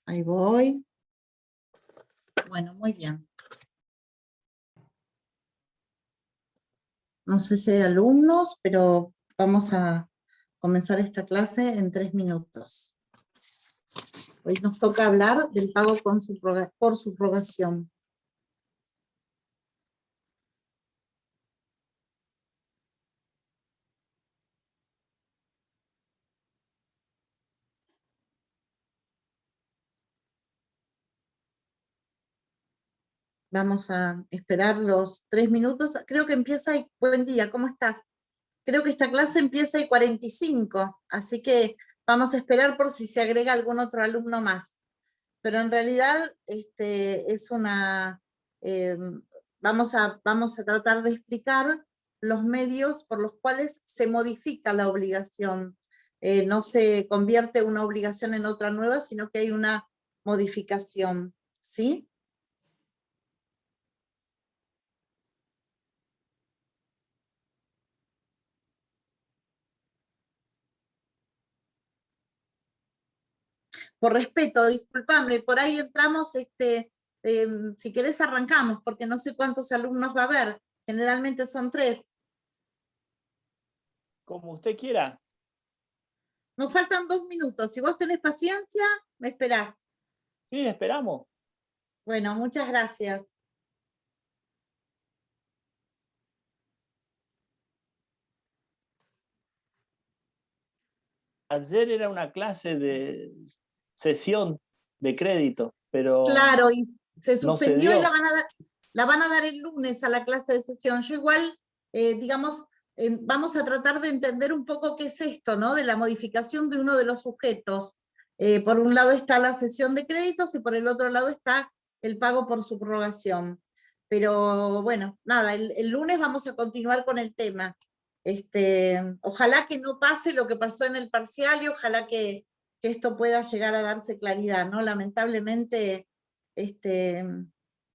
Ahí voy. Bueno, muy bien. No sé si hay alumnos, pero vamos a comenzar esta clase en 3 minutos. Hoy nos toca hablar del pago por subrogación. Vamos a esperar los 3 minutos. Creo que empieza, buen día, ¿cómo estás? Creo que esta clase empieza y 45, así que vamos a esperar por si se agrega algún otro alumno más. Pero en realidad es una... vamos a tratar de explicar los medios por los cuales se modifica la obligación. No se convierte una obligación en otra nueva, sino que hay una modificación, ¿sí? Por respeto, discúlpame, por ahí entramos, si querés arrancamos, porque no sé cuántos alumnos va a haber, generalmente son 3. Como usted quiera. Nos faltan 2 minutos, si vos tenés paciencia, me esperás. Sí, esperamos. Bueno, muchas gracias. Ayer era una clase de sesión de crédito, pero Claro, y se no se suspendió y dio. la van a dar el lunes a la clase de sesión. Yo igual, digamos, vamos a tratar de entender un poco qué es esto, ¿no? De la modificación de uno de los sujetos. Por un lado está la cesión de créditos y por el otro lado está el pago por subrogación. Pero bueno, nada, el lunes vamos a continuar con el tema. Ojalá que no pase lo que pasó en el parcial y ojalá que esto pueda llegar a darse claridad, ¿no? Lamentablemente,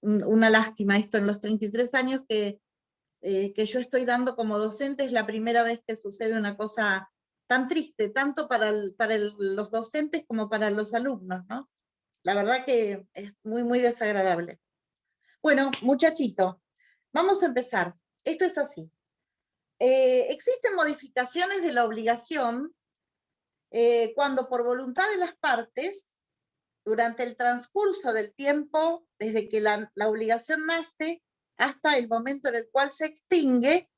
una lástima esto en los 33 años que yo estoy dando como docente, es la primera vez que sucede una cosa tan triste, tanto para los docentes como para los alumnos, ¿no? La verdad que es muy, muy desagradable. Bueno, muchachito, vamos a empezar. Esto es así. Existen modificaciones de la obligación cuando por voluntad de las partes, durante el transcurso del tiempo, desde que la obligación nace hasta el momento en el cual se extingue,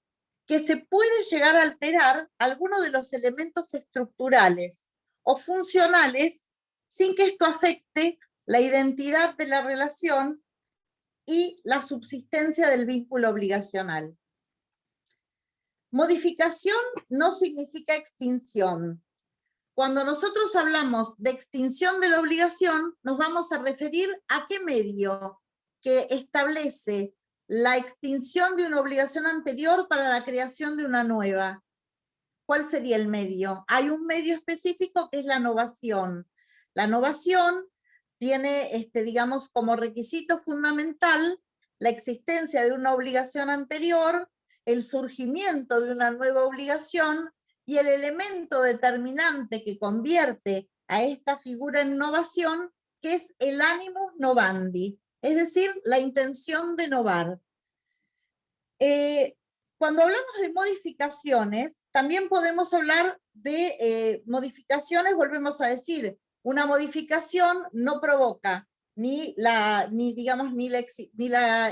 que se puede llegar a alterar alguno de los elementos estructurales o funcionales sin que esto afecte la identidad de la relación y la subsistencia del vínculo obligacional. Modificación no significa extinción. Cuando nosotros hablamos de extinción de la obligación, nos vamos a referir a qué medio que establece la extinción de una obligación anterior para la creación de una nueva. ¿Cuál sería el medio? Hay un medio específico que es la novación. La novación tiene, digamos, como requisito fundamental la existencia de una obligación anterior, el surgimiento de una nueva obligación y el elemento determinante que convierte a esta figura en novación, que es el animus novandi, es decir, la intención de novar. Cuando hablamos de modificaciones, también podemos hablar de modificaciones, volvemos a decir, una modificación no provoca ni la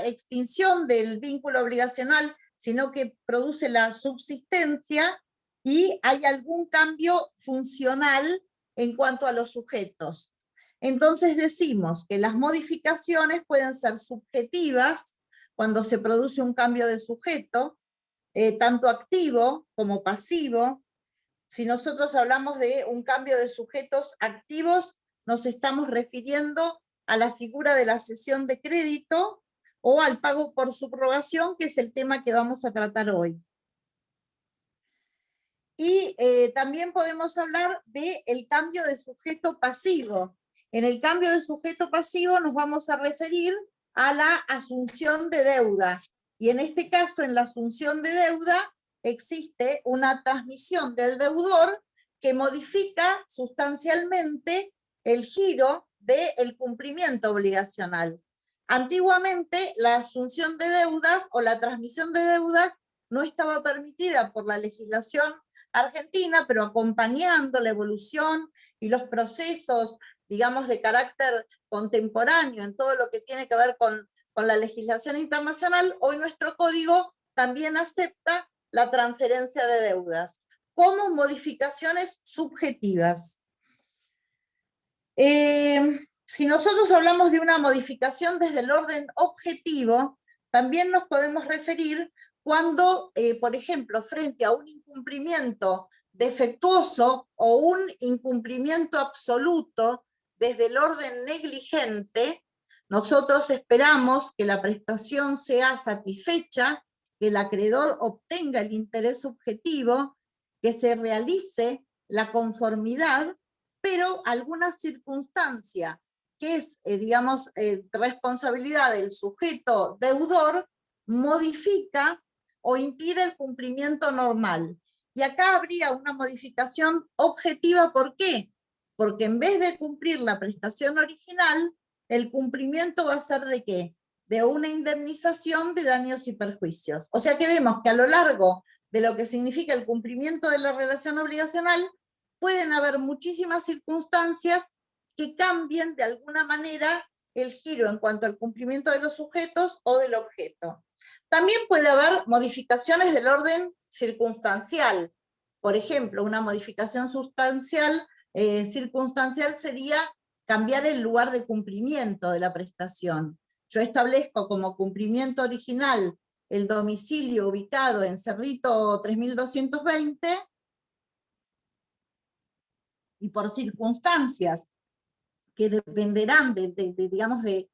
extinción del vínculo obligacional, sino que produce la subsistencia y hay algún cambio funcional en cuanto a los sujetos. Entonces decimos que las modificaciones pueden ser subjetivas, cuando se produce un cambio de sujeto, tanto activo como pasivo. Si nosotros hablamos de un cambio de sujetos activos, nos estamos refiriendo a la figura de la cesión de crédito o al pago por subrogación, que es el tema que vamos a tratar hoy. Y también podemos hablar del cambio de sujeto pasivo. En el cambio de sujeto pasivo nos vamos a referir a la asunción de deuda. Y en este caso, en la asunción de deuda, existe una transmisión del deudor que modifica sustancialmente el giro del cumplimiento obligacional. Antiguamente, la asunción de deudas o la transmisión de deudas no estaba permitida por la legislación argentina, pero acompañando la evolución y los procesos, digamos, de carácter contemporáneo en todo lo que tiene que ver con la legislación internacional, hoy nuestro código también acepta la transferencia de deudas como modificaciones subjetivas. Si nosotros hablamos de una modificación desde el orden objetivo, también nos podemos referir cuando, por ejemplo, frente a un incumplimiento defectuoso o un incumplimiento absoluto desde el orden negligente, nosotros esperamos que la prestación sea satisfecha, que el acreedor obtenga el interés subjetivo, que se realice la conformidad, pero alguna circunstancia que es, digamos, responsabilidad del sujeto deudor, modifica o impide el cumplimiento normal. Y acá habría una modificación objetiva, ¿por qué? Porque en vez de cumplir la prestación original, el cumplimiento va a ser ¿de qué? De una indemnización de daños y perjuicios. O sea que vemos que a lo largo de lo que significa el cumplimiento de la relación obligacional, pueden haber muchísimas circunstancias que cambien de alguna manera el giro en cuanto al cumplimiento de los sujetos o del objeto. También puede haber modificaciones del orden circunstancial. Por ejemplo, una modificación sustancial, circunstancial sería cambiar el lugar de cumplimiento de la prestación. Yo establezco como cumplimiento original el domicilio ubicado en Cerrito 3220, y por circunstancias que dependerán digamos, de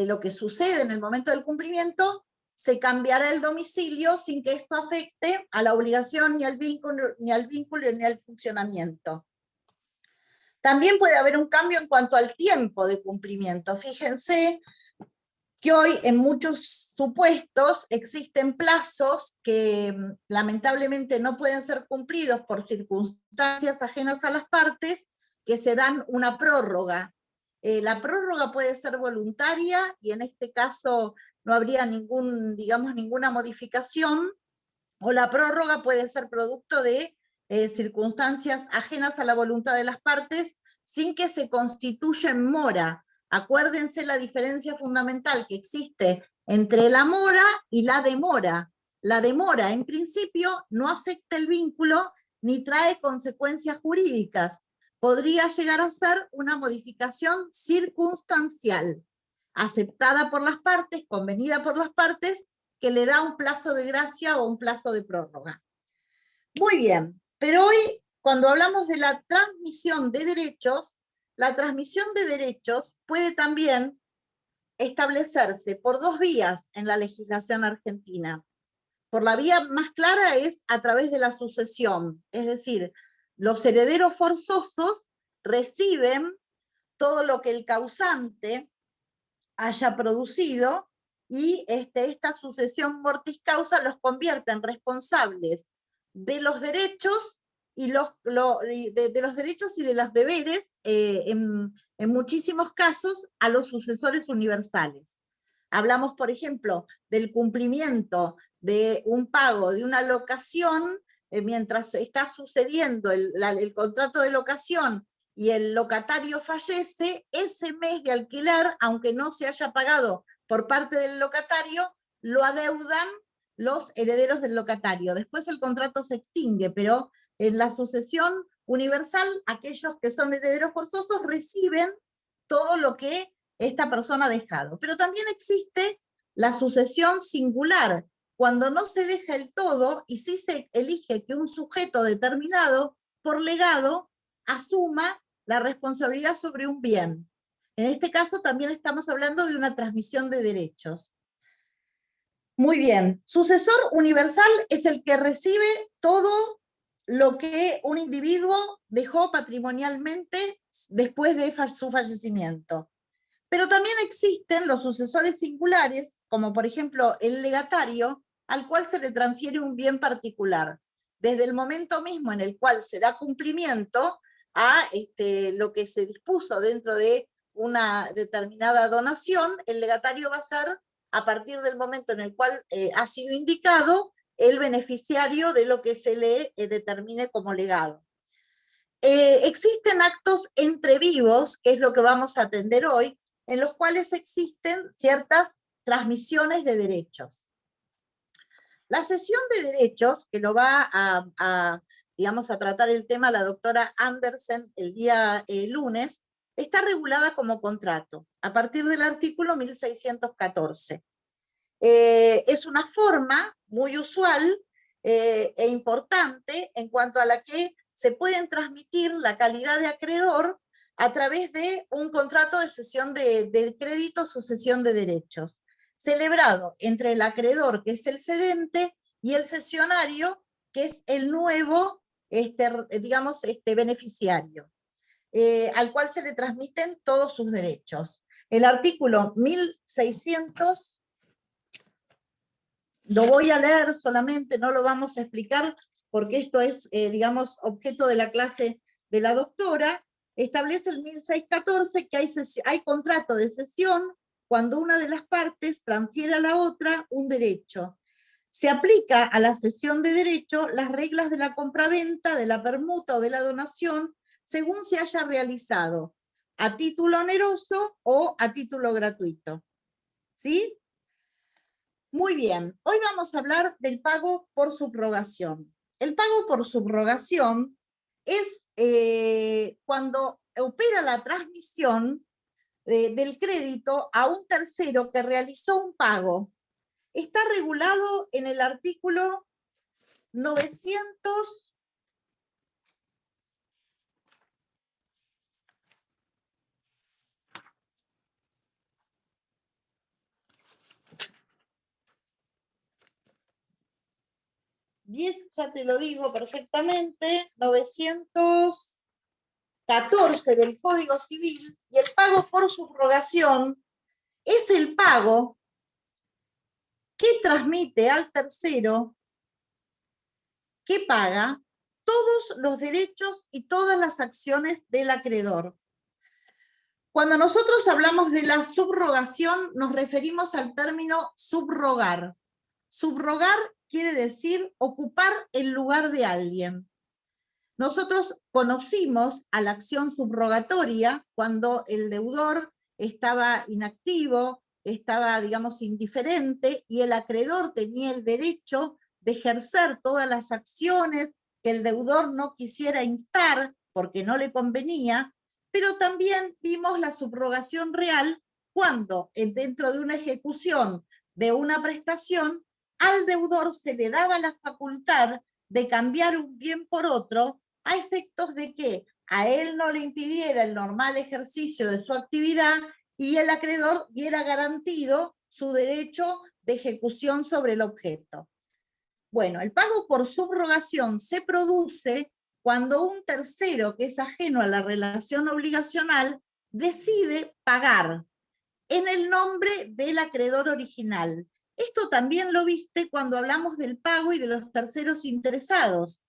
lo que sucede en el momento del cumplimiento, se cambiará el domicilio sin que esto afecte a la obligación, ni al vínculo, ni al funcionamiento. También puede haber un cambio en cuanto al tiempo de cumplimiento. Fíjense que hoy en muchos supuestos existen plazos que lamentablemente no pueden ser cumplidos por circunstancias ajenas a las partes, que se dan una prórroga. La prórroga puede ser voluntaria y en este caso no habría ninguna modificación, o la prórroga puede ser producto de circunstancias ajenas a la voluntad de las partes sin que se constituya en mora. Acuérdense la diferencia fundamental que existe entre la mora y la demora. La demora, en principio, no afecta el vínculo ni trae consecuencias jurídicas. Podría llegar a ser una modificación circunstancial, aceptada por las partes, convenida por las partes, que le da un plazo de gracia o un plazo de prórroga. Muy bien, pero hoy, cuando hablamos de la transmisión de derechos, la transmisión de derechos puede también establecerse por dos vías en la legislación argentina. Por la vía más clara es a través de la sucesión, es decir, los herederos forzosos reciben todo lo que el causante haya producido y esta sucesión mortis causa los convierte en responsables de los derechos y de los derechos y de los deberes, en muchísimos casos, a los sucesores universales. Hablamos, por ejemplo, del cumplimiento de un pago de una locación, mientras está sucediendo el contrato de locación y el locatario fallece, ese mes de alquiler, aunque no se haya pagado por parte del locatario, lo adeudan los herederos del locatario. Después el contrato se extingue, pero en la sucesión universal, aquellos que son herederos forzosos reciben todo lo que esta persona ha dejado. Pero también existe la sucesión singular, cuando no se deja el todo y sí se elige que un sujeto determinado, por legado, asuma la responsabilidad sobre un bien. En este caso también estamos hablando de una transmisión de derechos. Muy bien, sucesor universal es el que recibe todo lo que un individuo dejó patrimonialmente después de su fallecimiento. Pero también existen los sucesores singulares, como por ejemplo el legatario, al cual se le transfiere un bien particular. Desde el momento mismo en el cual se da cumplimiento a lo que se dispuso dentro de una determinada donación, el legatario va a ser, a partir del momento en el cual ha sido indicado, el beneficiario de lo que se le determine como legado. Existen actos entre vivos, que es lo que vamos a atender hoy, en los cuales existen ciertas transmisiones de derechos. La cesión de derechos, que lo va digamos, a tratar el tema la doctora Andersen el día lunes, está regulada como contrato, a partir del artículo 1614. Es una forma muy usual e importante en cuanto a la que se pueden transmitir la calidad de acreedor a través de un contrato de cesión de créditos o cesión de derechos, celebrado entre el acreedor, que es el cedente, y el cesionario, que es el nuevo, digamos, beneficiario, al cual se le transmiten todos sus derechos. El artículo 1600, lo voy a leer solamente, no lo vamos a explicar, porque esto es, digamos, objeto de la clase de la doctora. Establece el 1614 que hay contrato de cesión cuando una de las partes transfiere a la otra un derecho. Se aplica a la cesión de derecho las reglas de la compraventa, de la permuta o de la donación, según se haya realizado, a título oneroso o a título gratuito. ¿Sí? Muy bien, hoy vamos a hablar del pago por subrogación. El pago por subrogación es cuando opera la transmisión del crédito a un tercero que realizó un pago. Está regulado en el artículo 900. 10, ya te lo digo perfectamente, 914 del Código Civil, y el pago por subrogación es el pago que transmite al tercero que paga todos los derechos y todas las acciones del acreedor. Cuando nosotros hablamos de la subrogación, nos referimos al término subrogar. Subrogar quiere decir ocupar el lugar de alguien. Nosotros conocimos a la acción subrogatoria cuando el deudor estaba inactivo, estaba, digamos, indiferente, y el acreedor tenía el derecho de ejercer todas las acciones que el deudor no quisiera instar porque no le convenía, pero también vimos la subrogación real cuando, dentro de una ejecución de una prestación, al deudor se le daba la facultad de cambiar un bien por otro, a efectos de que a él no le impidiera el normal ejercicio de su actividad y el acreedor diera garantido su derecho de ejecución sobre el objeto. Bueno, el pago por subrogación se produce cuando un tercero que es ajeno a la relación obligacional decide pagar en el nombre del acreedor original. Esto también lo viste cuando hablamos del pago y de los terceros interesados.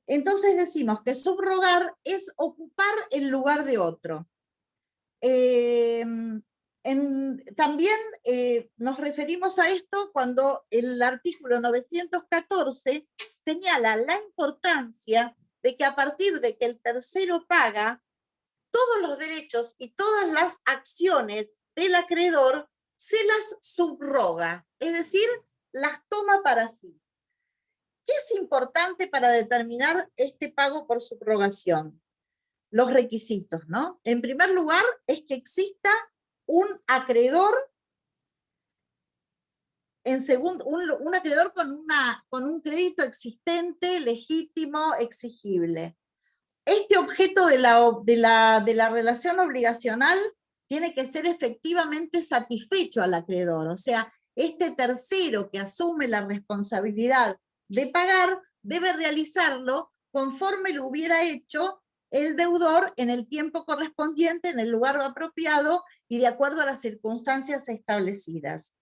Entonces decimos que subrogar es ocupar el lugar de otro. También nos referimos a esto cuando el artículo 914 señala la importancia de que a partir de que el tercero paga, todos los derechos y todas las acciones del acreedor se las subroga, es decir, las toma para sí. ¿Qué es importante para determinar este pago por subrogación? Los requisitos, ¿no? En primer lugar, es que exista un acreedor, un acreedor con un crédito existente, legítimo, exigible. Este objeto de la relación obligacional tiene que ser efectivamente satisfecho al acreedor, o sea, este tercero que asume la responsabilidad de pagar debe realizarlo conforme lo hubiera hecho el deudor en el tiempo correspondiente, en el lugar apropiado y de acuerdo a las circunstancias establecidas.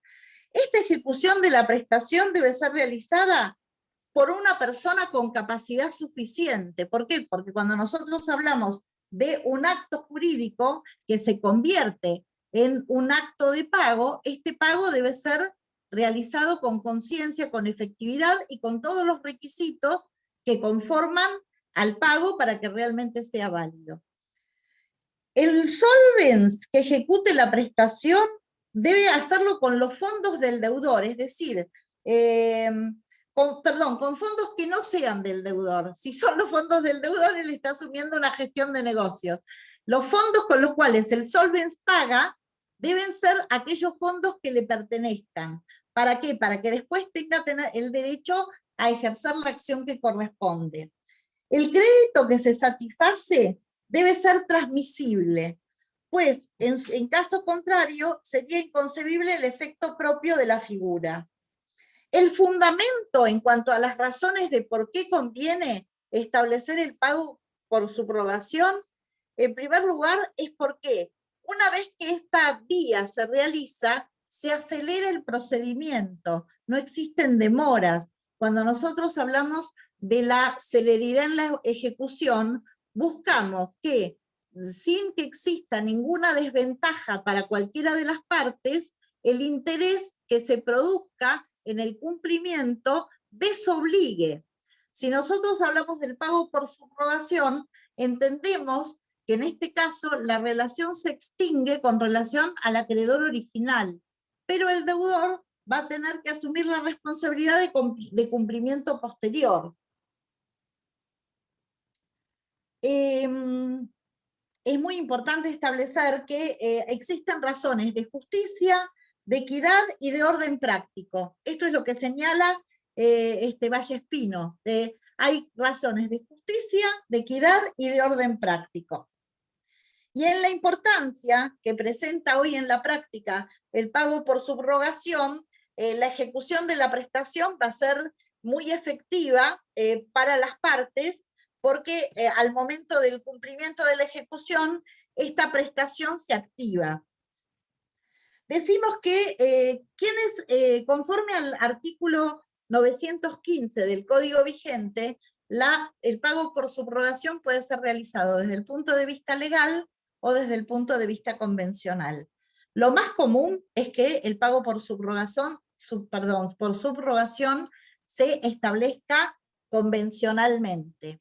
Esta ejecución de la prestación debe ser realizada por una persona con capacidad suficiente. ¿Por qué? Porque cuando nosotros hablamos de un acto jurídico que se convierte en un acto de pago, este pago debe ser realizado con conciencia, con efectividad y con todos los requisitos que conforman al pago para que realmente sea válido. El solvens que ejecute la prestación debe hacerlo con los fondos del deudor, es decir, con fondos que no sean del deudor. Si son los fondos del deudor, él está asumiendo una gestión de negocios. Los fondos con los cuales el solvens paga deben ser aquellos fondos que le pertenezcan. ¿Para qué? Para que después tenga el derecho a ejercer la acción que corresponde. El crédito que se satisface debe ser transmisible, pues en caso contrario sería inconcebible el efecto propio de la figura. El fundamento en cuanto a las razones de por qué conviene establecer el pago por subrogación, en primer lugar, es porque una vez que esta vía se realiza, se acelera el procedimiento, no existen demoras. Cuando nosotros hablamos de la celeridad en la ejecución, buscamos que, sin que exista ninguna desventaja para cualquiera de las partes, el interés que se produzca en el cumplimiento desobligue. Si nosotros hablamos del pago por subrogación, entendemos que en este caso la relación se extingue con relación al acreedor original, pero el deudor va a tener que asumir la responsabilidad de cumplimiento posterior. Es muy importante establecer que existen razones de justicia, de equidad y de orden práctico. Esto es lo que señala Vallespino. Hay razones de justicia, de equidad y de orden práctico. Y en la importancia que presenta hoy en la práctica el pago por subrogación, la ejecución de la prestación va a ser muy efectiva para las partes, porque al momento del cumplimiento de la ejecución, esta prestación se activa. Decimos que conforme al artículo 915 del Código vigente, el pago por subrogación puede ser realizado desde el punto de vista legal o desde el punto de vista convencional. Lo más común es que el pago por subrogación se establezca convencionalmente.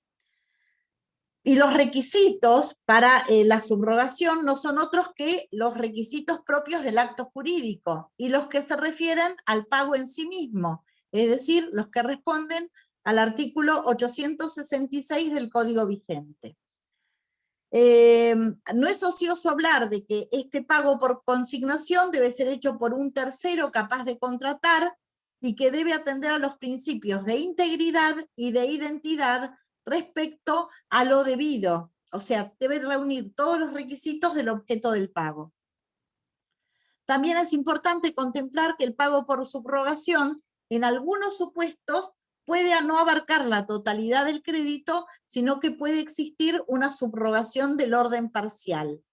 Y los requisitos para la subrogación no son otros que los requisitos propios del acto jurídico y los que se refieren al pago en sí mismo, es decir, los que responden al artículo 866 del Código vigente. No es ocioso hablar de que este pago por consignación debe ser hecho por un tercero capaz de contratar y que debe atender a los principios de integridad y de identidad respecto a lo debido, o sea, debe reunir todos los requisitos del objeto del pago. También es importante contemplar que el pago por subrogación, en algunos supuestos, puede no abarcar la totalidad del crédito, sino que puede existir una subrogación del orden parcial.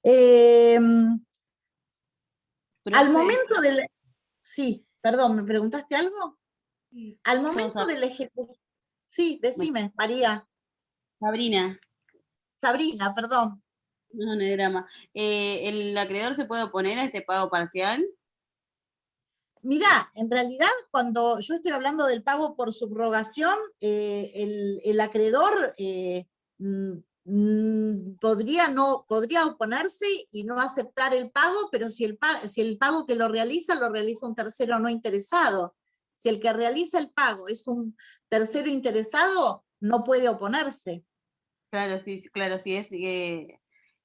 Al momento del... Sí, perdón, ¿me preguntaste algo? Al momento de la ejecución... Sí, decime, María. Sabrina, perdón. No hay drama. ¿El acreedor se puede oponer a este pago parcial? Mirá, en realidad cuando yo estoy hablando del pago por subrogación, el acreedor podría oponerse y no aceptar el pago, pero si el pago que lo realiza un tercero no interesado. Si el que realiza el pago es un tercero interesado, no puede oponerse. Claro, sí, si es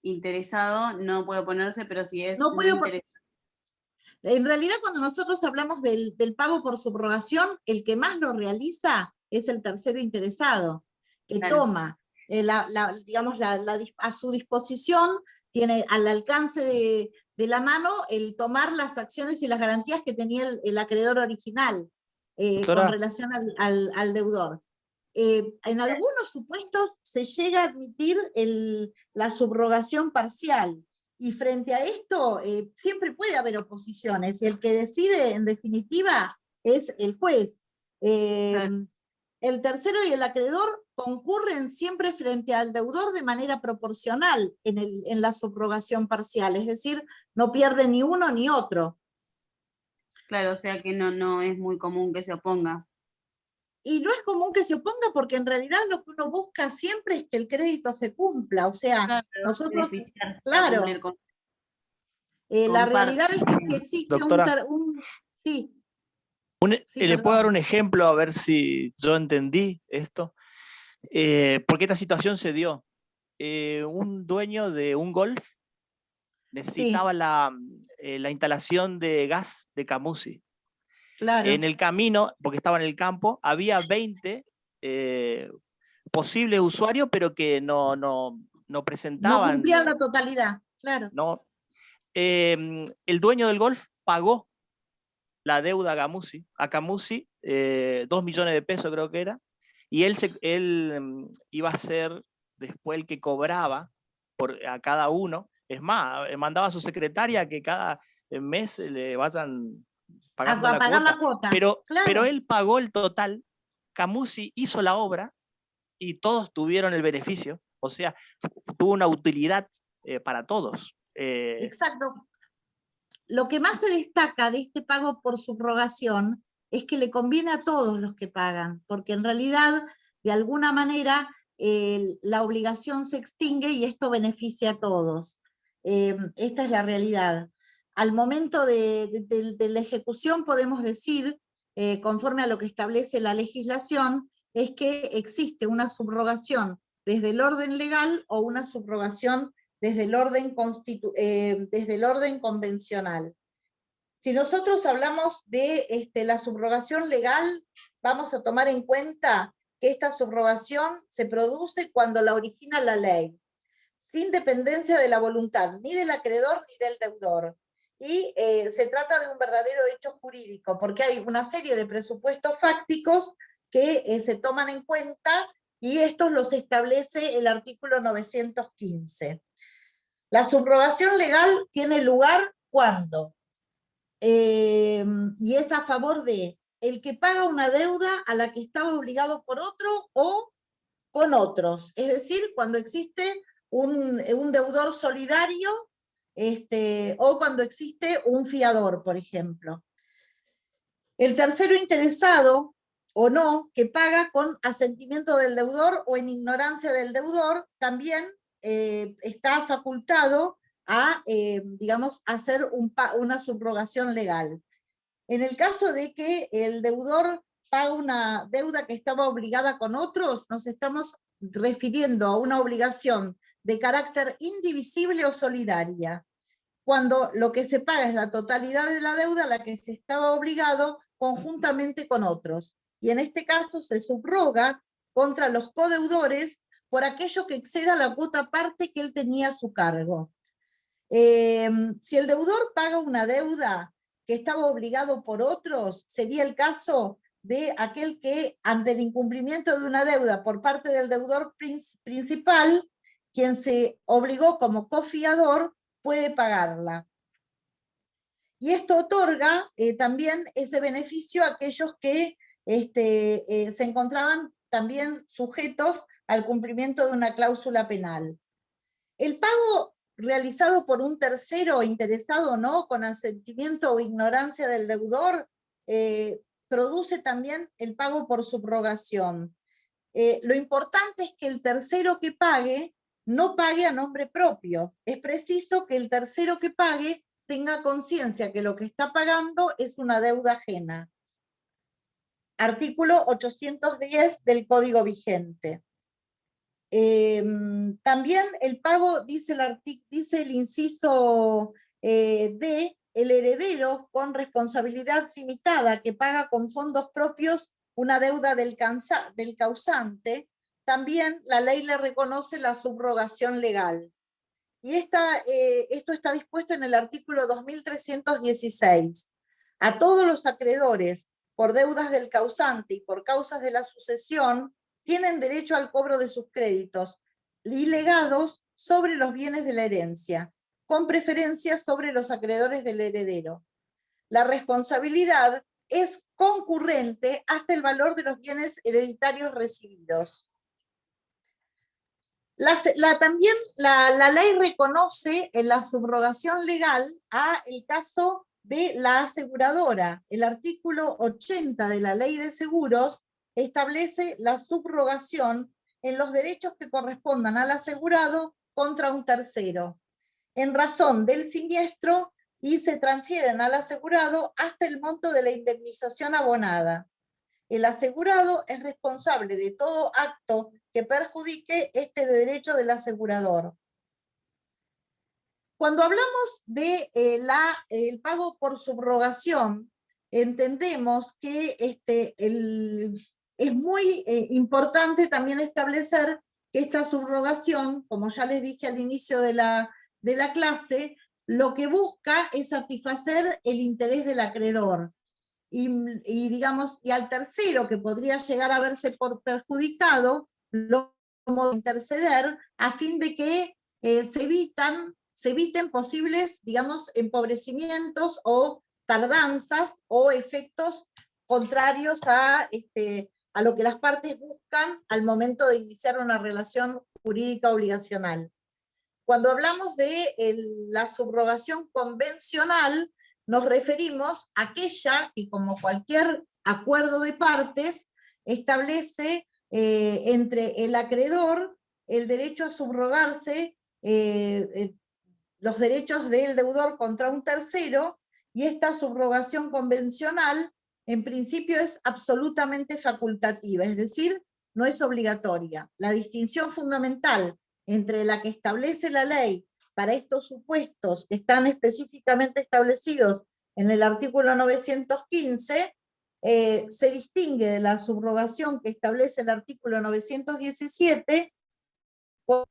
interesado no puede oponerse, pero si es no puede interesado. En realidad, cuando nosotros hablamos del pago por subrogación, el que más lo realiza es el tercero interesado, que toma, a su disposición, tiene al alcance de la mano el tomar las acciones y las garantías que tenía el acreedor original con relación al deudor. En algunos supuestos se llega a admitir la subrogación parcial, y frente a esto siempre puede haber oposiciones, y el que decide en definitiva es el juez. El tercero y el acreedor concurren siempre frente al deudor de manera proporcional en la subrogación parcial, es decir, no pierde ni uno ni otro. Claro, o sea que no es muy común que se oponga. Y no es común que se oponga porque en realidad lo que uno busca siempre es que el crédito se cumpla, o sea, Claro, nosotros, beneficiar a claro, cumplir con la parte. realidad es que si existe Doctora, sí, sí, ¿le puedo dar perdón. un ejemplo a ver si yo entendí esto? Porque esta situación se dio. Un dueño de un golf Sí, necesitaba la instalación de gas de Camusi. En claro. el camino, porque estaba en el campo, había 20 posibles usuarios, pero que no No presentaban, cumplía la totalidad, claro. ¿no? El dueño del golf pagó la deuda a Camusi, 2 millones de pesos creo que era, y él iba a ser después el que cobraba a cada uno. Es más, mandaba a su secretaria que cada mes le vayan pagando A la pagar la cuota, cuota, pero claro. él pagó el total, Camusi hizo la obra y todos tuvieron el beneficio, o sea, tuvo una utilidad para todos. Exacto. Lo que más se destaca de este pago por subrogación es que le conviene a todos los que pagan, porque en realidad, de alguna manera, la obligación se extingue y esto beneficia a todos. Esta es la realidad. Al momento de la ejecución podemos decir, conforme a lo que establece la legislación, es que existe una subrogación desde el orden legal o una subrogación desde desde el orden convencional. Si nosotros hablamos de la subrogación legal, vamos a tomar en cuenta que esta subrogación se produce cuando la origina la ley, sin dependencia de la voluntad ni del acreedor ni del deudor. Y se trata de un verdadero hecho jurídico, porque hay una serie de presupuestos fácticos que se toman en cuenta y estos los establece el artículo 915. La subrogación legal tiene lugar cuando, y es a favor de el que paga una deuda a la que estaba obligado por otro o con otros, es decir, cuando existe un deudor solidario o cuando existe un fiador, por ejemplo. El tercero interesado o no, que paga con asentimiento del deudor o en ignorancia del deudor, también está facultado a, digamos, hacer una subrogación legal. En el caso de que el deudor paga una deuda que estaba obligada con otros, nos estamos refiriendo a una obligación de carácter indivisible o solidaria, cuando lo que se paga es la totalidad de la deuda a la que se estaba obligado conjuntamente con otros. Y en este caso se subroga contra los codeudores por aquello que exceda la cuota parte que él tenía a su cargo. Si el deudor paga una deuda que estaba obligado por otros, sería el caso de aquel que, ante el incumplimiento de una deuda por parte del deudor principal, quien se obligó como cofiador, puede pagarla. Y esto otorga también ese beneficio a aquellos que se encontraban también sujetos al cumplimiento de una cláusula penal. El pago realizado por un tercero interesado o no, con asentimiento o ignorancia del deudor, produce también el pago por subrogación. Lo importante es que el tercero que pague no pague a nombre propio. Es preciso que el tercero que pague tenga conciencia que lo que está pagando es una deuda ajena. Artículo 810 del Código vigente. También el pago, dice el inciso D, el heredero con responsabilidad limitada que paga con fondos propios una deuda del causante, también la ley le reconoce la subrogación legal. Y esto está dispuesto en el artículo 2316. A todos los acreedores por deudas del causante y por causas de la sucesión tienen derecho al cobro de sus créditos y legados sobre los bienes de la herencia, con preferencia sobre los acreedores del heredero. La responsabilidad es concurrente hasta el valor de los bienes hereditarios recibidos. También la ley reconoce en la subrogación legal a el caso de la aseguradora. El artículo 80 de la Ley de Seguros establece la subrogación en los derechos que correspondan al asegurado contra un tercero, en razón del siniestro, y se transfieren al asegurado hasta el monto de la indemnización abonada. El asegurado es responsable de todo acto que perjudique este derecho del asegurador. Cuando hablamos de el pago por subrogación, entendemos que es muy importante también establecer que esta subrogación, como ya les dije al inicio de la clase, lo que busca es satisfacer el interés del acreedor. Y al tercero que podría llegar a verse por perjudicado, lo como interceder a fin de que se eviten posibles, empobrecimientos o tardanzas o efectos contrarios a lo que las partes buscan al momento de iniciar una relación jurídica obligacional. Cuando hablamos de la subrogación convencional, nos referimos a aquella que, como cualquier acuerdo de partes, establece entre el acreedor el derecho a subrogarse los derechos del deudor contra un tercero, y esta subrogación convencional en principio es absolutamente facultativa, es decir, no es obligatoria. La distinción fundamental entre la que establece la ley para estos supuestos que están específicamente establecidos en el artículo 915, se distingue de la subrogación que establece el artículo 917.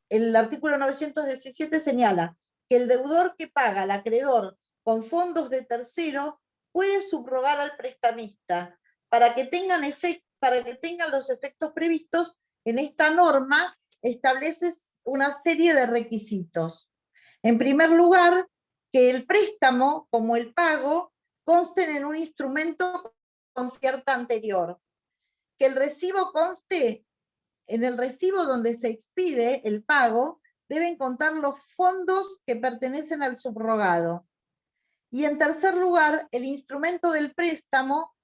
El artículo 917 señala que el deudor que paga al acreedor con fondos de tercero puede subrogar al prestamista para que tengan los efectos previstos en esta norma. Establece una serie de requisitos. En primer lugar, que el préstamo, como el pago, consten en un instrumento con cierta anterior. Que el recibo conste, en el recibo donde se expide el pago, deben contar los fondos que pertenecen al subrogado. Y en tercer lugar, el instrumento del préstamo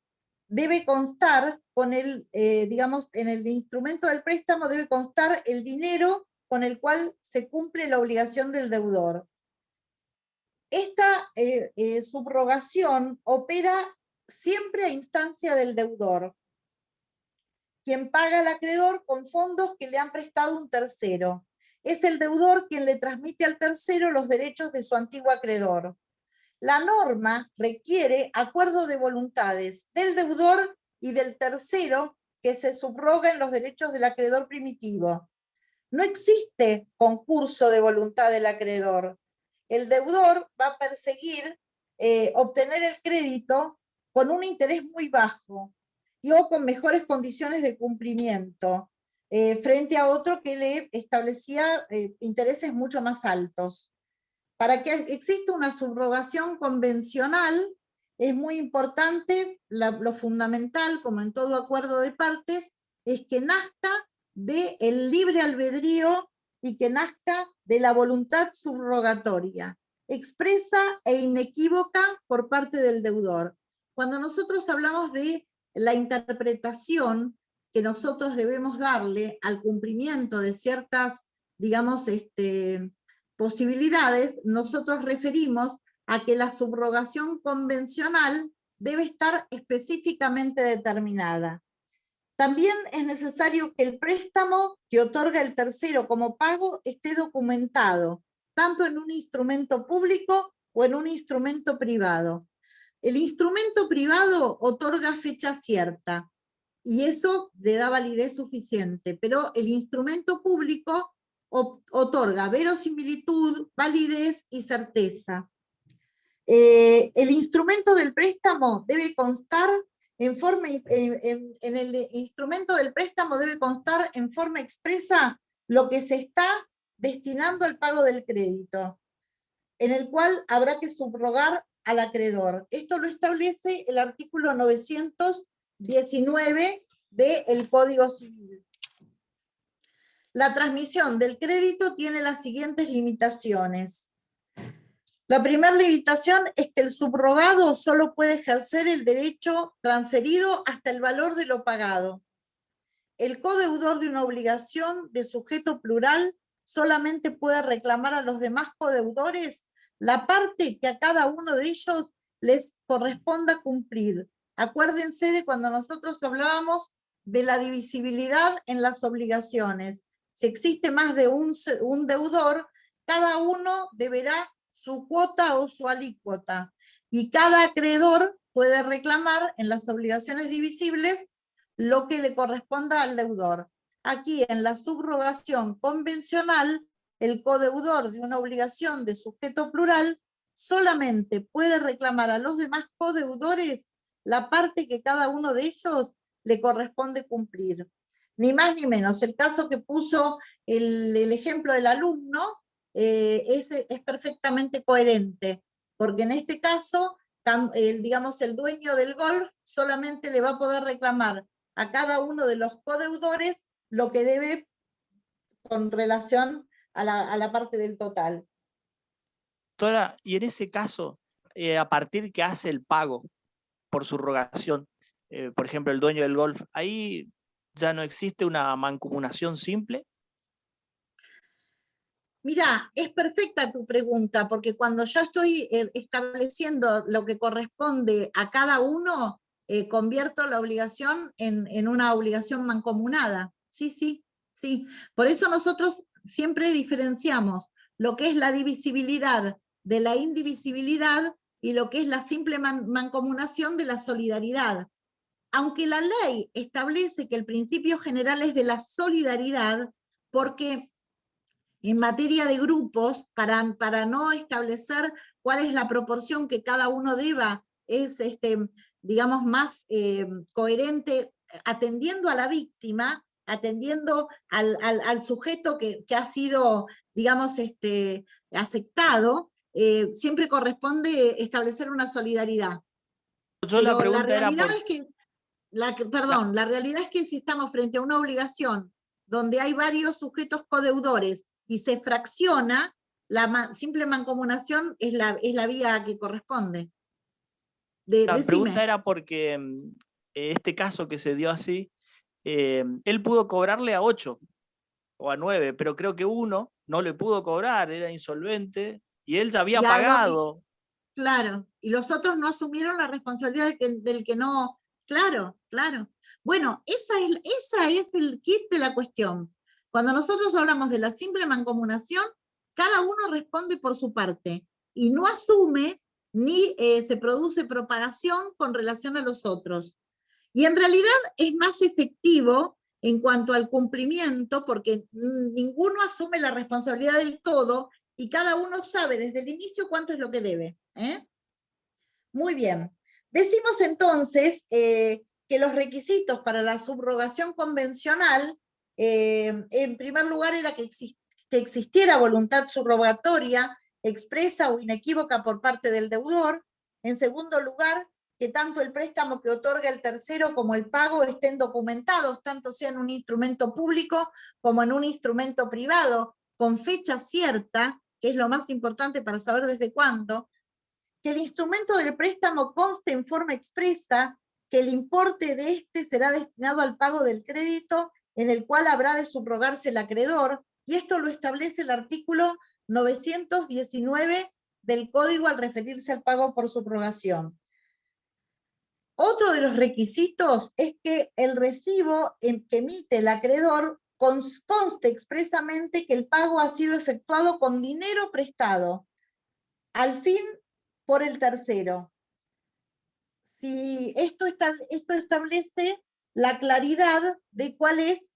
debe constar en el instrumento del préstamo debe constar el dinero con el cual se cumple la obligación del deudor. Esta subrogación opera siempre a instancia del deudor, quien paga al acreedor con fondos que le han prestado un tercero. Es el deudor quien le transmite al tercero los derechos de su antiguo acreedor. La norma requiere acuerdo de voluntades del deudor y del tercero que se subroga en los derechos del acreedor primitivo. No existe concurso de voluntad del acreedor. El deudor va a perseguir obtener el crédito con un interés muy bajo o con mejores condiciones de cumplimiento, frente a otro que le establecía intereses mucho más altos. Para que exista una subrogación convencional, es muy importante, lo fundamental, como en todo acuerdo de partes, es que nazca del libre albedrío y que nazca de la voluntad subrogatoria, expresa e inequívoca por parte del deudor. Cuando nosotros hablamos de la interpretación que nosotros debemos darle al cumplimiento de ciertas, posibilidades, nosotros referimos a que la subrogación convencional debe estar específicamente determinada. También es necesario que el préstamo que otorga el tercero como pago esté documentado, tanto en un instrumento público o en un instrumento privado. El instrumento privado otorga fecha cierta y eso le da validez suficiente, pero el instrumento público otorga verosimilitud, validez y certeza. El instrumento del préstamo debe constar en el instrumento del préstamo debe constar en forma expresa lo que se está destinando al pago del crédito, en el cual habrá que subrogar al acreedor. Esto lo establece el artículo 919 del Código Civil. la transmisión del crédito tiene las siguientes limitaciones. La primera limitación es que el subrogado solo puede ejercer el derecho transferido hasta el valor de lo pagado. El codeudor de una obligación de sujeto plural solamente puede reclamar a los demás codeudores la parte que a cada uno de ellos les corresponda cumplir. Acuérdense de cuando nosotros hablábamos de la divisibilidad en las obligaciones. Si existe más de un deudor, cada uno deberá su cuota o su alícuota, y cada acreedor puede reclamar en las obligaciones divisibles lo que le corresponda al deudor. Aquí en la subrogación convencional, el codeudor de una obligación de sujeto plural solamente puede reclamar a los demás codeudores la parte que cada uno de ellos le corresponde cumplir. Ni más ni menos. El caso que puso el ejemplo del alumno es perfectamente coherente, porque en este caso, digamos, el dueño del golf solamente le va a poder reclamar a cada uno de los codeudores lo que debe con relación a la parte del total. Doctora, y en ese caso, a partir que hace el pago por subrogación, por ejemplo, el dueño del golf, ahí ya no existe una mancomunación simple. Mira, es perfecta tu pregunta, porque cuando yo estoy estableciendo lo que corresponde a cada uno, convierto la obligación en una obligación mancomunada. Sí, sí, sí. Por eso nosotros siempre diferenciamos lo que es la divisibilidad de la indivisibilidad y lo que es la simple mancomunación de la solidaridad. Aunque la ley establece que el principio general es de la solidaridad, porque en materia de grupos, para no establecer cuál es la proporción que cada uno deba, es, digamos, más coherente, atendiendo a la víctima, atendiendo al sujeto que ha sido, digamos, afectado, siempre corresponde establecer una solidaridad. Yo la Pero la pregunta era realidad por... es que, la realidad es que si estamos frente a una obligación donde hay varios sujetos codeudores y se fracciona, la simple mancomunación es la vía que corresponde. La pregunta Decime. era porque este caso que se dio así, él pudo cobrarle a 8 o a 9, pero creo que uno no le pudo cobrar, era insolvente, y él ya había pagado. Claro, y los otros no asumieron la responsabilidad del que no. Claro, claro. Bueno, esa es el kit de la cuestión. Cuando nosotros hablamos de la simple mancomunación, cada uno responde por su parte y no asume ni se produce propagación con relación a los otros. Y en realidad es más efectivo en cuanto al cumplimiento, porque ninguno asume la responsabilidad del todo y cada uno sabe desde el inicio cuánto es lo que debe. Muy bien. Decimos entonces que los requisitos para la subrogación convencional, en primer lugar, era que existiera voluntad subrogatoria expresa o inequívoca por parte del deudor. En segundo lugar, que tanto el préstamo que otorga el tercero como el pago estén documentados, tanto sea en un instrumento público como en un instrumento privado, con fecha cierta, que es lo más importante para saber desde cuándo, que el instrumento del préstamo conste en forma expresa, que el importe de este será destinado al pago del crédito en el cual habrá de subrogarse el acreedor, y esto lo establece el artículo 919 del Código al referirse al pago por subrogación. Otro de los requisitos es que el recibo que emite el acreedor conste expresamente que el pago ha sido efectuado con dinero prestado, al fin por el tercero. Si esto establece la claridad de cuál es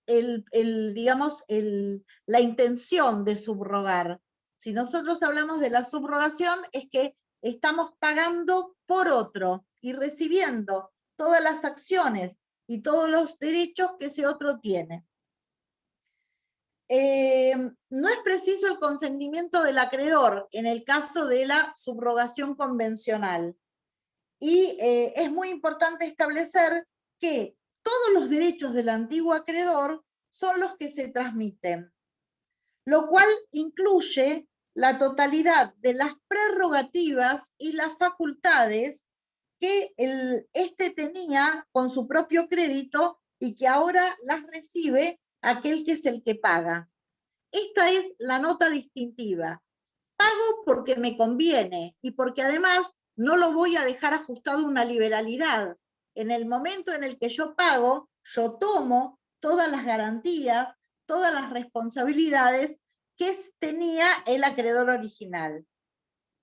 la intención de subrogar. Si nosotros hablamos de la subrogación, es que estamos pagando por otro y recibiendo todas las acciones y todos los derechos que ese otro tiene. No es preciso el consentimiento del acreedor en el caso de la subrogación convencional. Y es muy importante establecer que todos los derechos del antiguo acreedor son los que se transmiten, lo cual incluye la totalidad de las prerrogativas y las facultades que este tenía con su propio crédito y que ahora las recibe aquel que es el que paga. Esta es la nota distintiva. Pago porque me conviene y porque además no lo voy a dejar ajustado a una liberalidad. En el momento en el que yo pago, yo tomo todas las garantías, todas las responsabilidades que tenía el acreedor original.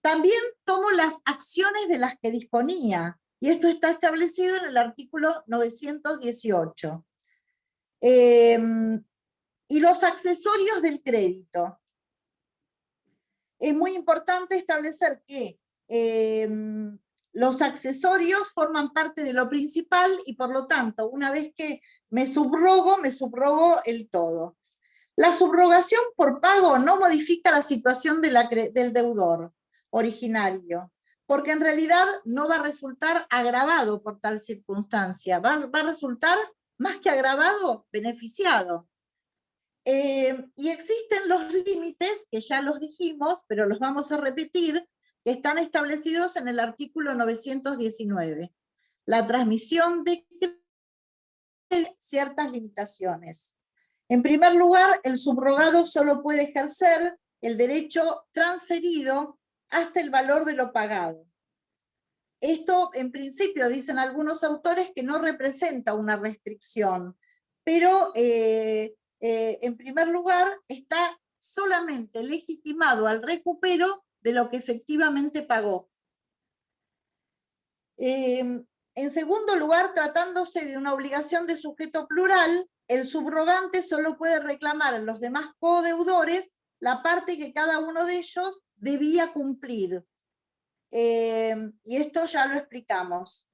También tomo las acciones de las que disponía, y esto está establecido en el artículo 918. Y los accesorios del crédito. Es muy importante establecer que los accesorios forman parte de lo principal y por lo tanto, una vez que me subrogo el todo. La subrogación por pago no modifica la situación del deudor originario, porque en realidad no va a resultar agravado por tal circunstancia, va a resultar más que agravado, beneficiado. Y existen los límites, que ya los dijimos, pero los vamos a repetir, que están establecidos en el artículo 919. La transmisión de ciertas limitaciones. En primer lugar, el subrogado solo puede ejercer el derecho transferido hasta el valor de lo pagado. Esto, en principio, dicen algunos autores que no representa una restricción, pero en primer lugar está solamente legitimado al recupero de lo que efectivamente pagó. En segundo lugar, tratándose de una obligación de sujeto plural, el subrogante solo puede reclamar a los demás codeudores la parte que cada uno de ellos debía cumplir. Y esto ya lo explicamos.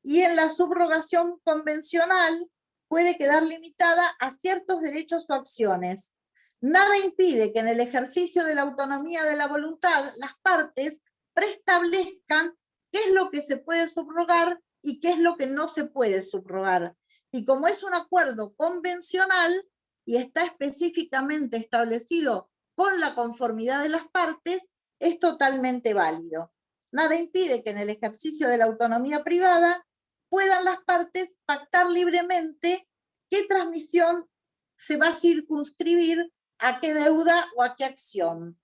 Y en la subrogación convencional puede quedar limitada a ciertos derechos o acciones. Nada impide que en el ejercicio de la autonomía de la voluntad las partes preestablezcan qué es lo que se puede subrogar y qué es lo que no se puede subrogar. Y como es un acuerdo convencional y está específicamente establecido con la conformidad de las partes, es totalmente válido. Nada impide que en el ejercicio de la autonomía privada puedan las partes pactar libremente qué transmisión se va a circunscribir a qué deuda o a qué acción.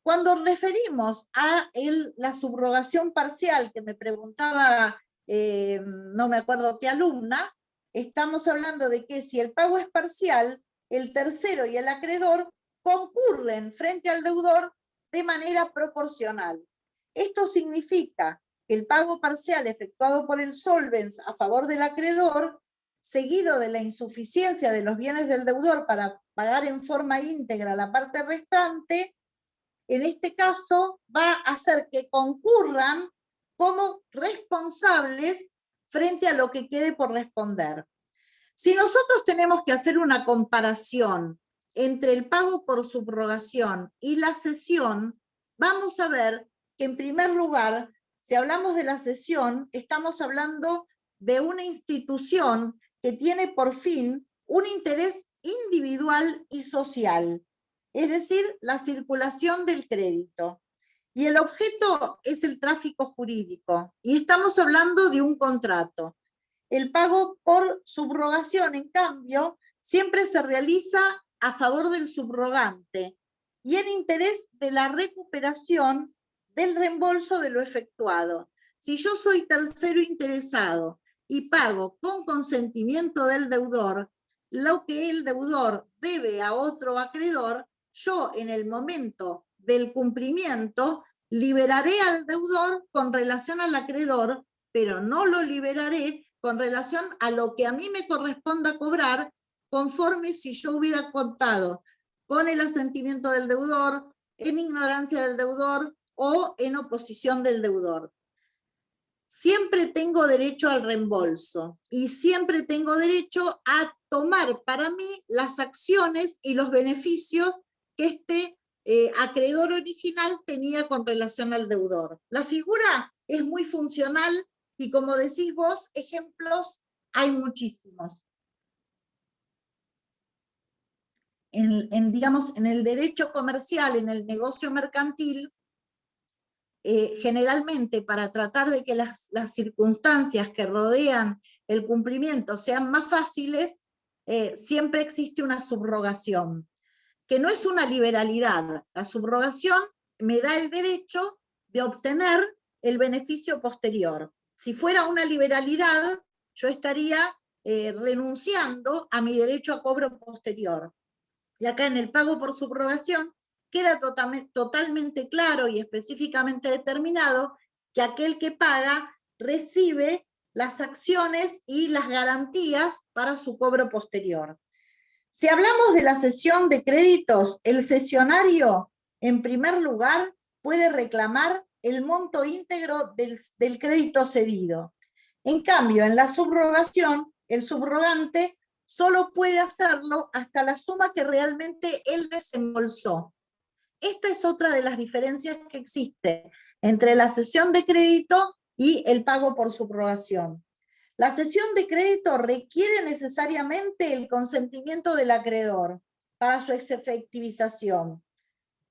Cuando referimos a la subrogación parcial, que me preguntaba, no me acuerdo qué alumna, estamos hablando de que si el pago es parcial, el tercero y el acreedor concurren frente al deudor de manera proporcional. Esto significa que el pago parcial efectuado por el solvens a favor del acreedor, seguido de la insuficiencia de los bienes del deudor para pagar en forma íntegra la parte restante, en este caso va a hacer que concurran como responsables frente a lo que quede por responder. Si nosotros tenemos que hacer una comparación entre el pago por subrogación y la cesión, vamos a ver que en primer lugar, si hablamos de la cesión, estamos hablando de una institución que tiene por fin un interés individual y social, es decir, la circulación del crédito. Y el objeto es el tráfico jurídico, y estamos hablando de un contrato. El pago por subrogación, en cambio, siempre se realiza a favor del subrogante y en interés de la recuperación del reembolso de lo efectuado. Si yo soy tercero interesado y pago con consentimiento del deudor lo que el deudor debe a otro acreedor, yo en el momento del cumplimiento liberaré al deudor con relación al acreedor, pero no lo liberaré con relación a lo que a mí me corresponda cobrar, conforme si yo hubiera contado con el asentimiento del deudor, en ignorancia del deudor o en oposición del deudor. Siempre tengo derecho al reembolso y siempre tengo derecho a tomar para mí las acciones y los beneficios que este acreedor original tenía con relación al deudor. La figura es muy funcional y, como decís vos, ejemplos hay muchísimos. digamos, en el derecho comercial, en el negocio mercantil, generalmente para tratar de que las circunstancias que rodean el cumplimiento sean más fáciles, siempre existe una subrogación, que no es una liberalidad. La subrogación me da el derecho de obtener el beneficio posterior. Si fuera una liberalidad, yo estaría renunciando a mi derecho a cobro posterior. Y acá en el pago por subrogación queda totalmente claro y específicamente determinado que aquel que paga recibe las acciones y las garantías para su cobro posterior. Si hablamos de la cesión de créditos, el cesionario, en primer lugar, puede reclamar el monto íntegro del crédito cedido. En cambio, en la subrogación, el subrogante solo puede hacerlo hasta la suma que realmente él desembolsó. Esta es otra de las diferencias que existe entre la cesión de crédito y el pago por subrogación. La cesión de crédito requiere necesariamente el consentimiento del acreedor para su efectivización.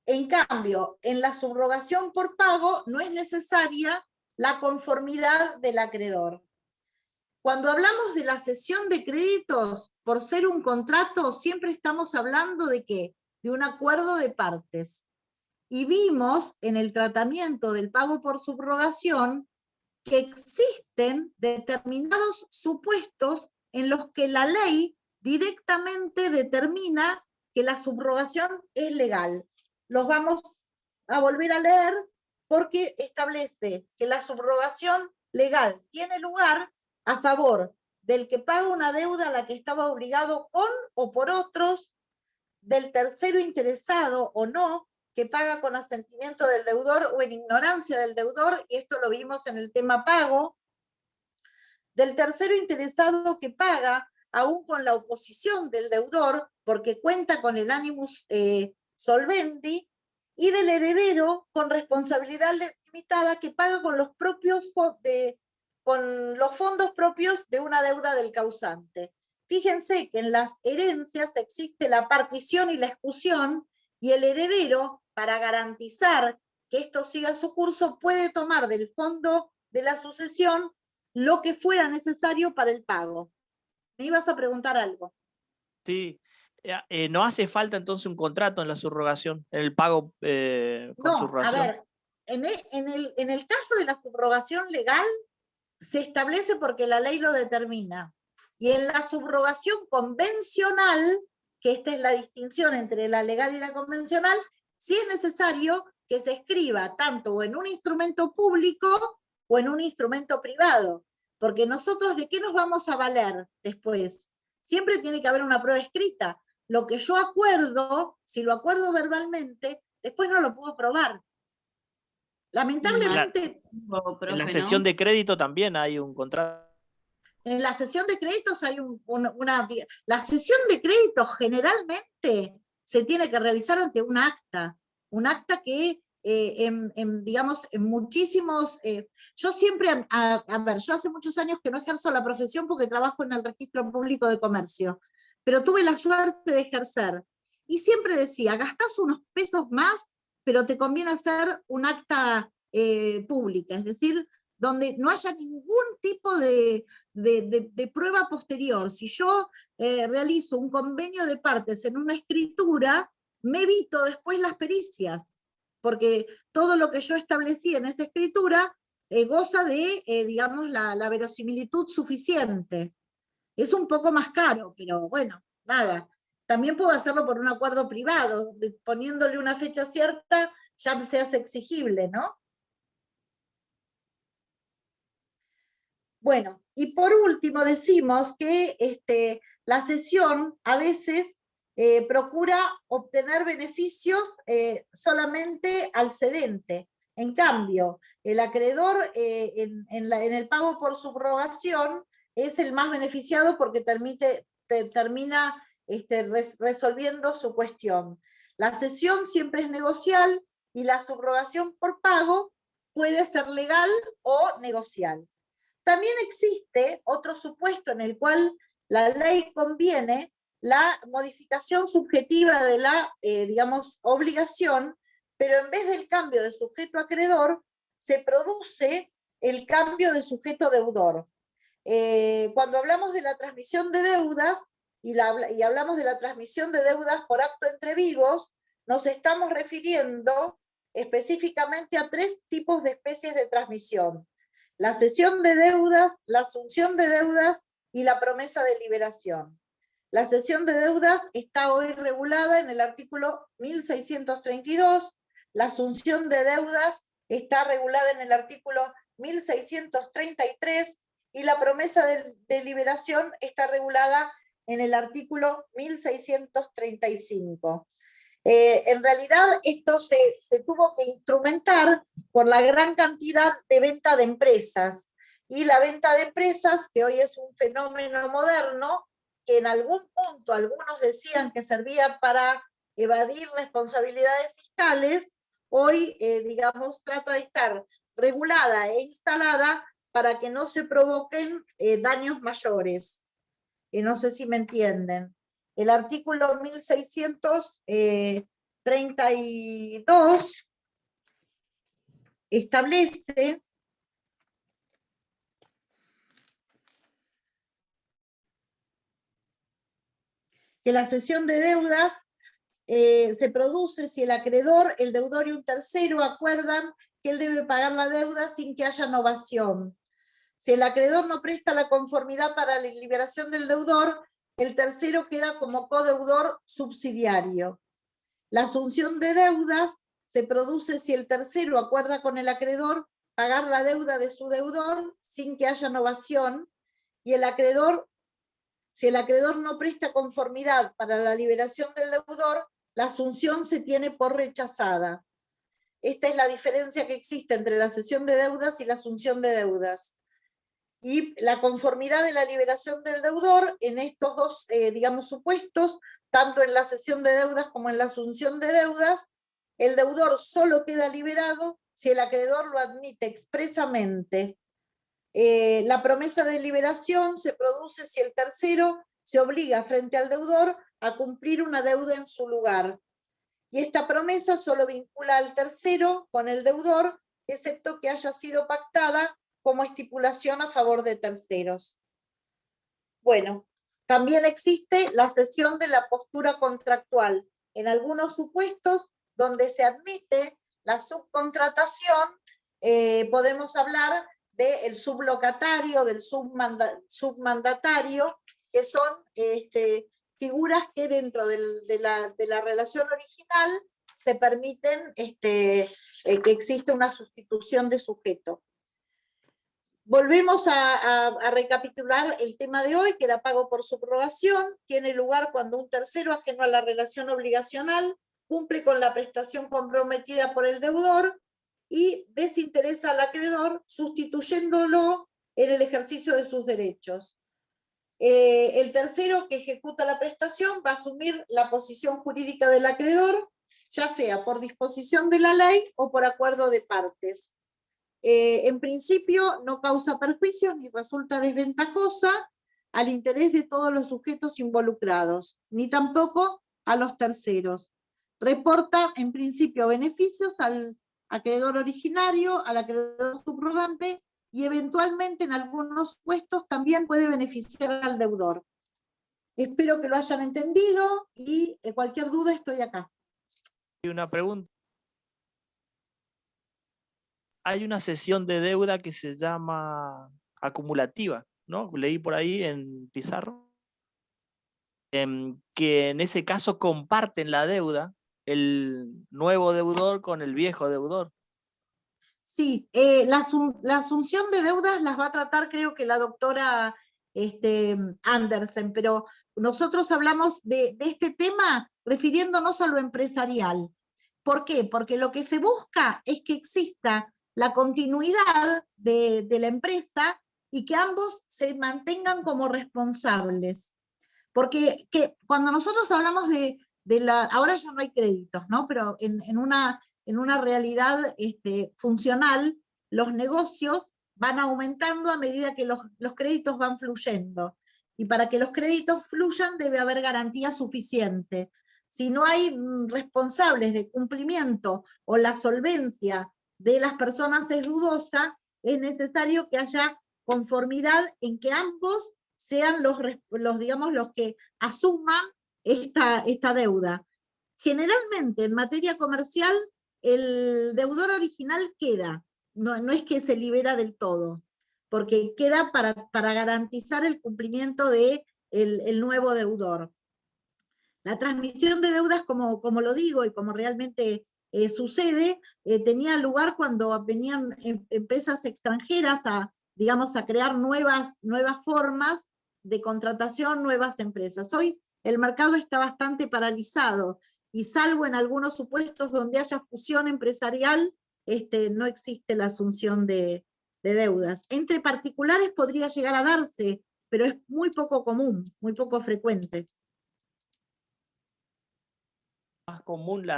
En cambio, en la subrogación por pago no es necesaria la conformidad del acreedor. Cuando hablamos de la cesión de créditos, por ser un contrato, siempre estamos hablando de ¿qué? De un acuerdo de partes. Y vimos en el tratamiento del pago por subrogación que existen determinados supuestos en los que la ley directamente determina que la subrogación es legal. Los vamos a volver a leer porque establece que la subrogación legal tiene lugar a favor del que paga una deuda a la que estaba obligado con o por otros, del tercero interesado o no, que paga con asentimiento del deudor o en ignorancia del deudor, y esto lo vimos en el tema pago, del tercero interesado que paga aún con la oposición del deudor, porque cuenta con el animus solvendi, y del heredero con responsabilidad limitada que paga con los fondos propios de una deuda del causante. Fíjense que en las herencias existe la partición y la ejecución, y el heredero, para garantizar que esto siga su curso, puede tomar del fondo de la sucesión lo que fuera necesario para el pago. ¿Me ibas a preguntar algo? Sí. ¿No hace falta entonces un contrato en la subrogación, en el pago con No, subrogación? a ver, en el caso de la subrogación legal se establece porque la ley lo determina. Y en la subrogación convencional, que esta es la distinción entre la legal y la convencional, sí es necesario que se escriba tanto o en un instrumento público o en un instrumento privado. Porque nosotros, ¿de qué nos vamos a valer después? Siempre tiene que haber una prueba escrita. Lo que yo acuerdo, si lo acuerdo verbalmente, después no lo puedo probar. Lamentablemente, en la cesión de crédito también hay un contrato. en la cesión de créditos hay la cesión de créditos generalmente se tiene que realizar ante un acta que digamos, en muchísimos, yo siempre, a ver, yo hace muchos años que no ejerzo la profesión porque trabajo en el Registro Público de Comercio, pero tuve la suerte de ejercer, y siempre decía, gastás unos pesos más, pero te conviene hacer un acta pública, es decir, donde no haya ningún tipo de prueba posterior. Si yo realizo un convenio de partes en una escritura, me evito después las pericias, porque todo lo que yo establecí en esa escritura goza de, digamos, la verosimilitud suficiente. Es un poco más caro, pero bueno, nada. También puedo hacerlo por un acuerdo privado, poniéndole una fecha cierta, ya se hace exigible, ¿no? Bueno, y por último decimos que la cesión a veces procura obtener beneficios solamente al cedente. En cambio, el acreedor en el pago por subrogación es el más beneficiado porque termina resolviendo su cuestión. La cesión siempre es negocial y la subrogación por pago puede ser legal o negocial. También existe otro supuesto en el cual la ley conviene la modificación subjetiva de la, digamos, obligación, pero en vez del cambio de sujeto acreedor, se produce el cambio de sujeto deudor. Cuando hablamos de la transmisión de deudas, y hablamos de la transmisión de deudas por acto entre vivos, nos estamos refiriendo específicamente a 3 tipos de especies de transmisión: la cesión de deudas, la asunción de deudas y la promesa de liberación. La cesión de deudas está hoy regulada en el artículo 1632, la asunción de deudas está regulada en el artículo 1633 y la promesa de liberación está regulada en el artículo 1635. En realidad esto se tuvo que instrumentar por la gran cantidad de venta de empresas, y la venta de empresas, que hoy es un fenómeno moderno, que en algún punto algunos decían que servía para evadir responsabilidades fiscales, hoy, digamos, trata de estar regulada e instalada para que no se provoquen daños mayores. No sé si me entienden. El artículo 1632 establece que la cesión de deudas se produce si el acreedor, el deudor y un tercero acuerdan que él debe pagar la deuda sin que haya novación. Si el acreedor no presta la conformidad para la liberación del deudor, el tercero queda como codeudor subsidiario. La asunción de deudas se produce si el tercero acuerda con el acreedor pagar la deuda de su deudor sin que haya novación, y el acreedor, si el acreedor no presta conformidad para la liberación del deudor, la asunción se tiene por rechazada. Esta es la diferencia que existe entre la cesión de deudas y la asunción de deudas. Y la conformidad de la liberación del deudor en estos dos, digamos, supuestos, tanto en la cesión de deudas como en la asunción de deudas, el deudor solo queda liberado si el acreedor lo admite expresamente. La promesa de liberación se produce si el tercero se obliga frente al deudor a cumplir una deuda en su lugar. Y esta promesa solo vincula al tercero con el deudor, excepto que haya sido pactada como estipulación a favor de terceros. Bueno, también existe la cesión de la postura contractual. En algunos supuestos donde se admite la subcontratación, podemos hablar del sublocatario, del submandatario, que son figuras que dentro de la relación original se permiten que exista una sustitución de sujeto. Volvemos a recapitular el tema de hoy, que era pago por subrogación. Tiene lugar cuando un tercero ajeno a la relación obligacional cumple con la prestación comprometida por el deudor y desinteresa al acreedor, sustituyéndolo en el ejercicio de sus derechos. El tercero que ejecuta la prestación va a asumir la posición jurídica del acreedor, ya sea por disposición de la ley o por acuerdo de partes. En principio no causa perjuicios ni resulta desventajosa al interés de todos los sujetos involucrados, ni tampoco a los terceros. Reporta en principio beneficios al acreedor originario, al acreedor subrogante, y eventualmente en algunos puestos también puede beneficiar al deudor. Espero que lo hayan entendido y cualquier duda estoy acá. Hay una pregunta. Hay una cesión de deuda que se llama acumulativa, ¿no? Leí por ahí en Pizarro, que en ese caso comparten la deuda el nuevo deudor con el viejo deudor. Sí, la asunción de deudas las va a tratar creo que la doctora Andersen, pero nosotros hablamos de este tema refiriéndonos a lo empresarial. ¿Por qué? Porque lo que se busca es que exista la continuidad de la empresa y que ambos se mantengan como responsables. Porque cuando nosotros hablamos ahora ya no hay créditos, ¿no? Pero en una realidad funcional, los negocios van aumentando a medida que los créditos van fluyendo. Y para que los créditos fluyan debe haber garantía suficiente. Si no hay responsables de cumplimiento o la solvencia de las personas es dudosa, es necesario que haya conformidad en que ambos sean digamos, los que asuman esta deuda. Generalmente en materia comercial el deudor original queda, no es que se libera del todo, porque queda para garantizar el cumplimiento de el nuevo deudor. La transmisión de deudas, como lo digo y como realmente sucede, tenía lugar cuando venían empresas extranjeras digamos, a crear nuevas formas de contratación, nuevas empresas. Hoy el mercado está bastante paralizado y salvo en algunos supuestos donde haya fusión empresarial, no existe la asunción de deudas. Entre particulares podría llegar a darse, pero es muy poco común, muy poco frecuente. Más común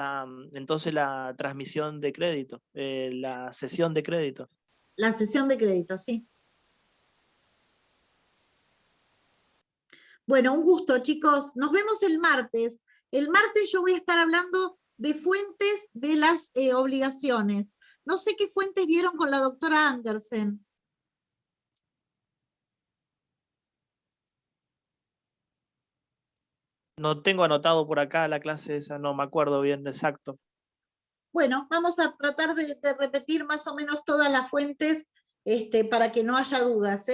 entonces la transmisión de crédito, la cesión de crédito. La cesión de crédito, sí. Bueno, un gusto, chicos. Nos vemos el martes. El martes yo voy a estar hablando de fuentes de las obligaciones. No sé qué fuentes vieron con la doctora Andersen. No tengo anotado por acá la clase esa, no me acuerdo bien exacto. Bueno, vamos a tratar de repetir más o menos todas las fuentes para que no haya dudas.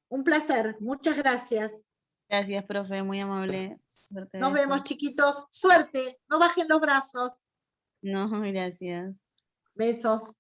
Un placer, muchas gracias. Gracias, profe, muy amable. Suerte Nos de vemos, eso. chiquitos. Suerte, no bajen los brazos. No, gracias. Besos.